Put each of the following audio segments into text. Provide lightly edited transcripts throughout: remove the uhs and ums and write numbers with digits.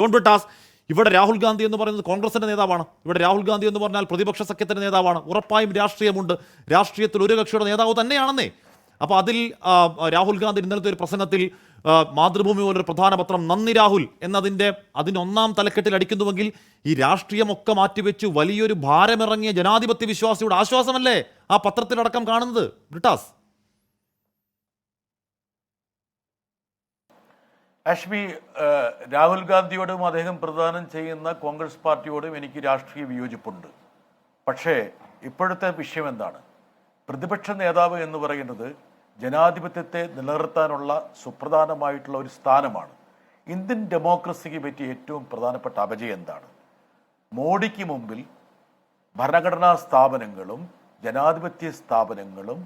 ജോൺ ബ്രിട്ടാസ്, ഇവിടെ രാഹുൽ ഗാന്ധി എന്ന് പറയുന്നത് കോൺഗ്രസിന്റെ നേതാവാണ്. ഇവിടെ രാഹുൽ ഗാന്ധി എന്ന് പറഞ്ഞാൽ പ്രതിപക്ഷ സഖ്യത്തിന്റെ നേതാവാണ്. ഉറപ്പായും രാഷ്ട്രീയമുണ്ട്. രാഷ്ട്രീയത്തിൽ ഒരു കക്ഷിയുടെ നേതാവ് തന്നെയാണെന്നേ. അപ്പോൾ അതിൽ രാഹുൽ ഗാന്ധി ഇന്നലത്തെ ഒരു പ്രസംഗത്തിൽ മാതൃഭൂമി പോലൊരു പ്രധാന പത്രം നന്ദി രാഹുൽ അതിനൊന്നാം തലക്കെട്ടിൽ അടിക്കുന്നുവെങ്കിൽ ഈ രാഷ്ട്രീയമൊക്കെ മാറ്റിവെച്ച് വലിയൊരു ഭാരമിറങ്ങിയ ജനാധിപത്യ വിശ്വാസിയുടെ ആശ്വാസമല്ലേ ആ പത്രത്തിലടക്കം കാണുന്നത്? ബ്രിട്ടാസ്, അശ്മി, രാഹുൽ ഗാന്ധിയോടും അദ്ദേഹം പ്രദാനം ചെയ്യുന്ന കോൺഗ്രസ് പാർട്ടിയോടും എനിക്ക് രാഷ്ട്രീയ വിയോജിപ്പുണ്ട്. പക്ഷേ ഇപ്പോഴത്തെ വിഷയം എന്താണ്? പ്രതിപക്ഷ നേതാവ് എന്ന് പറയുന്നത് ജനാധിപത്യത്തെ നിലനിർത്താനുള്ള സുപ്രധാനമായിട്ടുള്ള ഒരു സ്ഥാനമാണ്. ഇന്ത്യൻ ഡെമോക്രസിക്ക് പറ്റിയ ഏറ്റവും പ്രധാനപ്പെട്ട അപജയം എന്താണ്? മോഡിക്ക് മുമ്പിൽ ഭരണഘടനാ സ്ഥാപനങ്ങളും ജനാധിപത്യ സ്ഥാപനങ്ങളും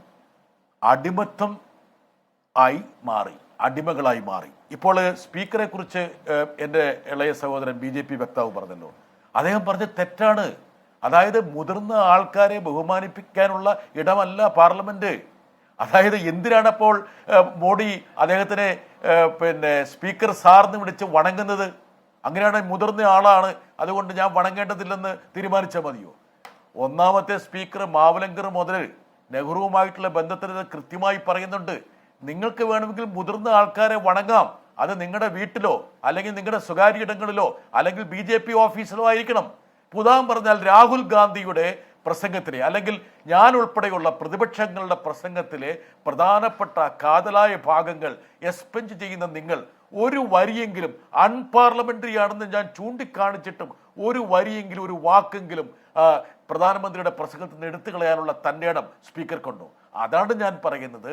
അടിമത്തം ആയി മാറി, അടിമകളായി മാറി. ഇപ്പോൾ സ്പീക്കറെ കുറിച്ച് എൻ്റെ ഇളയ സഹോദരൻ BJP വക്താവ് പറഞ്ഞല്ലോ, അദ്ദേഹം പറഞ്ഞ തെറ്റാണ്. അതായത് മുതിർന്ന ആൾക്കാരെ ബഹുമാനിപ്പിക്കാനുള്ള ഇടമല്ല പാർലമെന്റ്. അതായത് എന്തിനാണപ്പോൾ മോഡി അദ്ദേഹത്തിനെ സ്പീക്കർ സാർന്ന് വിളിച്ച് വണങ്ങുന്നത്? അങ്ങനെയാണ് മുതിർന്ന ആളാണ്, അതുകൊണ്ട് ഞാൻ വണങ്ങേണ്ടതില്ലെന്ന് തീരുമാനിച്ചാൽ മതിയോ? ഒന്നാമത്തെ സ്പീക്കർ മാവലങ്കർ മുതൽ നെഹ്റുവുമായിട്ടുള്ള ബന്ധത്തിന് കൃത്യമായി പറയുന്നുണ്ട്, നിങ്ങൾക്ക് വേണമെങ്കിൽ മുതിർന്ന ആൾക്കാരെ വണങ്ങാം, അത് നിങ്ങളുടെ വീട്ടിലോ അല്ലെങ്കിൽ നിങ്ങളുടെ സ്വകാര്യ ഇടങ്ങളിലോ അല്ലെങ്കിൽ BJP ഓഫീസിലോ ആയിരിക്കണം. ഉദാഹരണം പറഞ്ഞാൽ രാഹുൽ ഗാന്ധിയുടെ പ്രസംഗത്തിലെ അല്ലെങ്കിൽ ഞാൻ ഉൾപ്പെടെയുള്ള പ്രതിപക്ഷങ്ങളുടെ പ്രസംഗത്തിലെ പ്രധാനപ്പെട്ട കാതലായ ഭാഗങ്ങൾ എക്സ്പെഞ്ച് ചെയ്യുന്ന നിങ്ങൾ ഒരു വരിയെങ്കിലും അൺപാർലമെന്ററി ആണെന്ന് ഞാൻ ചൂണ്ടിക്കാണിച്ചിട്ടും ഒരു വരിയെങ്കിലും ഒരു വാക്കെങ്കിലും പ്രധാനമന്ത്രിയുടെ പ്രസംഗത്തിൽ നിന്ന് എടുത്തു കളയാനുള്ള തന്റെ ഇടം സ്പീക്കർക്കുണ്ടോ? അതാണ് ഞാൻ പറയുന്നത്.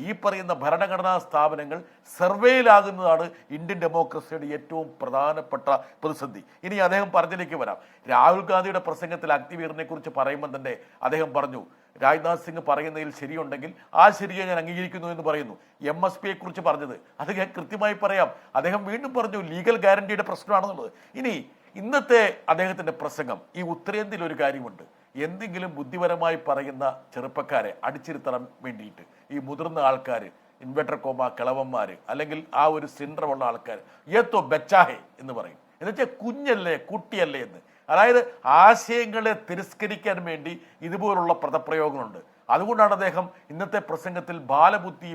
ഈ പറയുന്ന ഭരണഘടനാ സ്ഥാപനങ്ങൾ സർവേയിലാകുന്നതാണ് ഇന്ത്യൻ ഡെമോക്രസിയുടെ ഏറ്റവും പ്രധാനപ്പെട്ട പ്രതിസന്ധി. ഇനി അദ്ദേഹം പറഞ്ഞതിലേക്ക് വരാം. രാഹുൽ ഗാന്ധിയുടെ പ്രസംഗത്തിൽ അഗ്നിവീറിനെ കുറിച്ച് പറയുമ്പോൾ തന്നെ അദ്ദേഹം പറഞ്ഞു, രാജ്നാഥ് സിംഗ് പറയുന്നതിൽ ശരിയുണ്ടെങ്കിൽ ആ ശരിയെ ഞാൻ അംഗീകരിക്കുന്നു എന്ന് പറയുന്നു. MSPയെ കുറിച്ച് പറഞ്ഞത് അത് ഞാൻ കൃത്യമായി പറയാം. അദ്ദേഹം വീണ്ടും പറഞ്ഞു ലീഗൽ ഗ്യാരണ്ടിയുടെ പ്രശ്നമാണെന്നുള്ളത്. ഇനി ഇന്നത്തെ അദ്ദേഹത്തിന്റെ പ്രസംഗം, ഈ ഉത്തരേന്ത്യയിൽ ഒരു കാര്യമുണ്ട്, എന്തെങ്കിലും ബുദ്ധിപരമായി പറയുന്ന ചെറുപ്പക്കാരെ അടിച്ചിരുത്താൻ വേണ്ടിയിട്ട് ഈ മുതിർന്ന ആൾക്കാർ, ഇൻവെർട്ടർ കോമ കിളവന്മാർ അല്ലെങ്കിൽ ആ ഒരു സിൻഡ്രമുള്ള ആൾക്കാർ ഏത്തോ ബച്ചാഹെ എന്ന് പറയും. എന്നുവെച്ചാൽ കുഞ്ഞല്ലേ, കുട്ടിയല്ലേ എന്ന്. അതായത് ആശയങ്ങളെ തിരസ്കരിക്കാൻ വേണ്ടി ഇതുപോലുള്ള പദപ്രയോഗങ്ങളുണ്ട്. അതുകൊണ്ടാണ് അദ്ദേഹം ഇന്നത്തെ പ്രസംഗത്തിൽ ബാലബുദ്ധി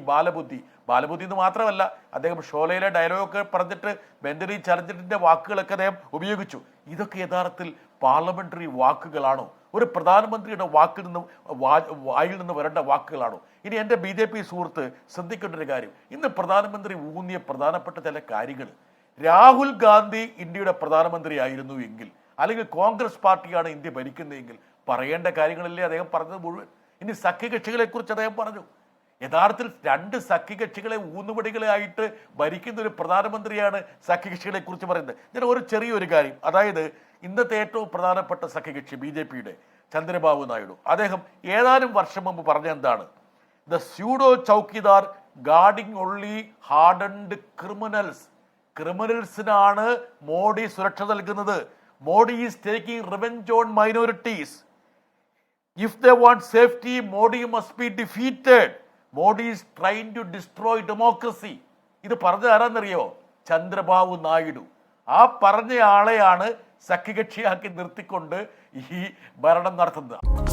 എന്ന് മാത്രമല്ല, അദ്ദേഹം ഷോലയിലെ ഡയലോഗൊക്കെ പറഞ്ഞിട്ട് ബെന്ററി ചലഞ്ചിന്റെ വാക്കുകളൊക്കെ അദ്ദേഹം ഉപയോഗിച്ചു. ഇതൊക്കെ യഥാർത്ഥത്തിൽ പാർലമെന്ററി വാക്കുകളാണോ? ഒരു പ്രധാനമന്ത്രിയുടെ വായിൽ നിന്ന് വരേണ്ട വാക്കുകളാണോ? ഇനി എൻ്റെ BJP സുഹൃത്ത് ശ്രദ്ധിക്കേണ്ട ഒരു കാര്യം, ഇന്ന് പ്രധാനമന്ത്രി ഊന്നിയ പ്രധാനപ്പെട്ട ചില കാര്യങ്ങൾ, രാഹുൽ ഗാന്ധി ഇന്ത്യയുടെ പ്രധാനമന്ത്രി ആയിരുന്നു എങ്കിൽ അല്ലെങ്കിൽ കോൺഗ്രസ് പാർട്ടിയാണ് ഇന്ത്യ ഭരിക്കുന്നതെങ്കിൽ പറയേണ്ട കാര്യങ്ങളല്ലേ അദ്ദേഹം പറഞ്ഞത് മുഴുവൻ. ഇനി സഖ്യകക്ഷികളെ കുറിച്ച് അദ്ദേഹം പറഞ്ഞു. യഥാർത്ഥത്തിൽ രണ്ട് സഖ്യകക്ഷികളെ ഊന്നുപടികളായിട്ട് ഭരിക്കുന്ന ഒരു പ്രധാനമന്ത്രിയാണ് സഖ്യകക്ഷികളെ കുറിച്ച് പറയുന്നത്. ഞാൻ ഒരു ചെറിയൊരു കാര്യം, അതായത് ഇന്നത്തെ ഏറ്റവും പ്രധാനപ്പെട്ട സഖ്യകക്ഷി BJPയുടെ ചന്ദ്രബാബു നായിഡു, അദ്ദേഹം ഏതാനും വർഷം മുമ്പ് പറഞ്ഞ എന്താണ്? The pseudo chowkidar guarding only hardened ക്രിമിനൽസിനാണ് മോഡി സുരക്ഷ നൽകുന്നത്. Modi is taking revenge on minorities. If they want safety, Modi must be defeated. Modi is trying to destroy democracy. ഇത് പറഞ്ഞ ആരാന്നറിയോ? ചന്ദ്രബാബു നായിഡു. ആ പറഞ്ഞ ആളെയാണ് സഖ്യകക്ഷിയാക്കി നിർത്തിക്കൊണ്ട് ഈ ഭരണം നടത്തുന്നത്.